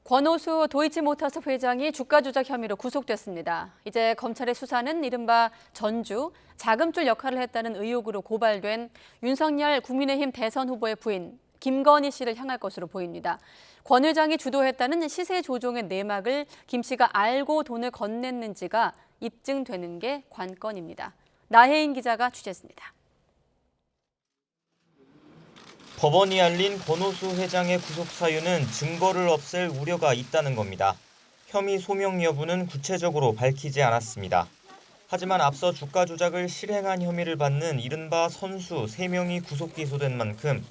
권오수 도이치모터스 회장이 주가 조작 혐의로 구속됐습니다. 이제 검찰의 수사는 이른바 전주, 자금줄 역할을 했다는 의혹으로 고발된 윤석열 국민의힘 대선 후보의 부인 김건희 씨를 향할 것으로 보입니다. 권 회장이 주도했다는 시세 조종의 내막을 김 씨가 알고 돈을 건넸는지가 입증되는 게 관건입니다. 나혜인 기자가 취재했습니다. 법원이 알린 권오수 회장의 구속 사유는 증거를 없앨 우려가 있다는 겁니다. 혐의 소명 여부는 구체적으로 밝히지 않았습니다. 하지만 앞서 주가 조작을 실행한 혐의를 받는 이른바 선수 3명이 구속 기소된 만큼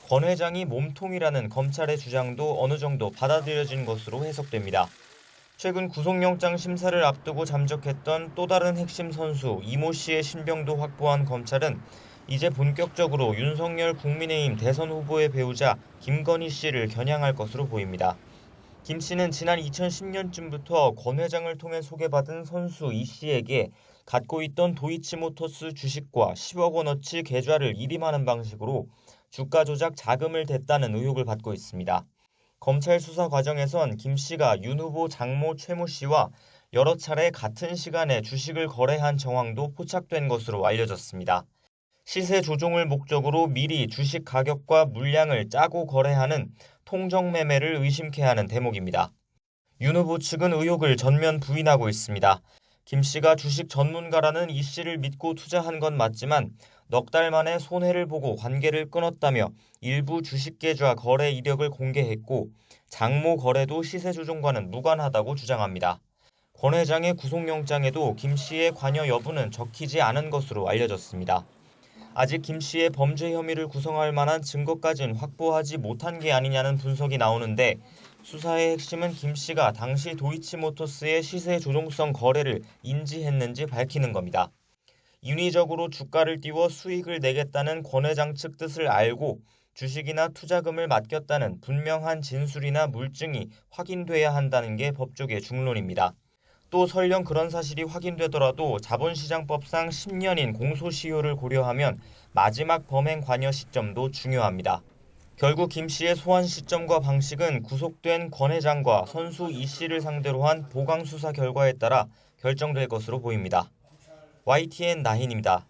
권 회장이 몸통이라는 검찰의 주장도 어느 정도 받아들여진 것으로 해석됩니다. 최근 구속영장 심사를 앞두고 잠적했던 또 다른 핵심 선수 이모 씨의 신병도 확보한 검찰은 이제 본격적으로 윤석열 국민의힘 대선 후보의 배우자 김건희 씨를 겨냥할 것으로 보입니다. 김 씨는 지난 2010년쯤부터 권 회장을 통해 소개받은 선수 이 씨에게 갖고 있던 도이치모터스 주식과 10억 원어치 계좌를 일임하는 방식으로 주가 조작 자금을 댔다는 의혹을 받고 있습니다. 검찰 수사 과정에선 김 씨가 윤 후보 장모 최모 씨와 여러 차례 같은 시간에 주식을 거래한 정황도 포착된 것으로 알려졌습니다. 시세 조종을 목적으로 미리 주식 가격과 물량을 짜고 거래하는 통정 매매를 의심케 하는 대목입니다. 윤 후보 측은 의혹을 전면 부인하고 있습니다. 김 씨가 주식 전문가라는 이 씨를 믿고 투자한 건 맞지만 넉 달 만에 손해를 보고 관계를 끊었다며 일부 주식 계좌 거래 이력을 공개했고 장모 거래도 시세 조종과는 무관하다고 주장합니다. 권 회장의 구속영장에도 김 씨의 관여 여부는 적히지 않은 것으로 알려졌습니다. 아직 김 씨의 범죄 혐의를 구성할 만한 증거까지는 확보하지 못한 게 아니냐는 분석이 나오는데 수사의 핵심은 김 씨가 당시 도이치모터스의 시세 조종성 거래를 인지했는지 밝히는 겁니다. 인위적으로 주가를 띄워 수익을 내겠다는 권 회장 측 뜻을 알고 주식이나 투자금을 맡겼다는 분명한 진술이나 물증이 확인돼야 한다는 게 법조계 중론입니다. 또 설령 그런 사실이 확인되더라도 자본시장법상 10년인 공소시효를 고려하면 마지막 범행 관여 시점도 중요합니다. 결국 김 씨의 소환 시점과 방식은 구속된 권 회장과 선수 이 씨를 상대로 한 보강 수사 결과에 따라 결정될 것으로 보입니다. YTN 나힌입니다.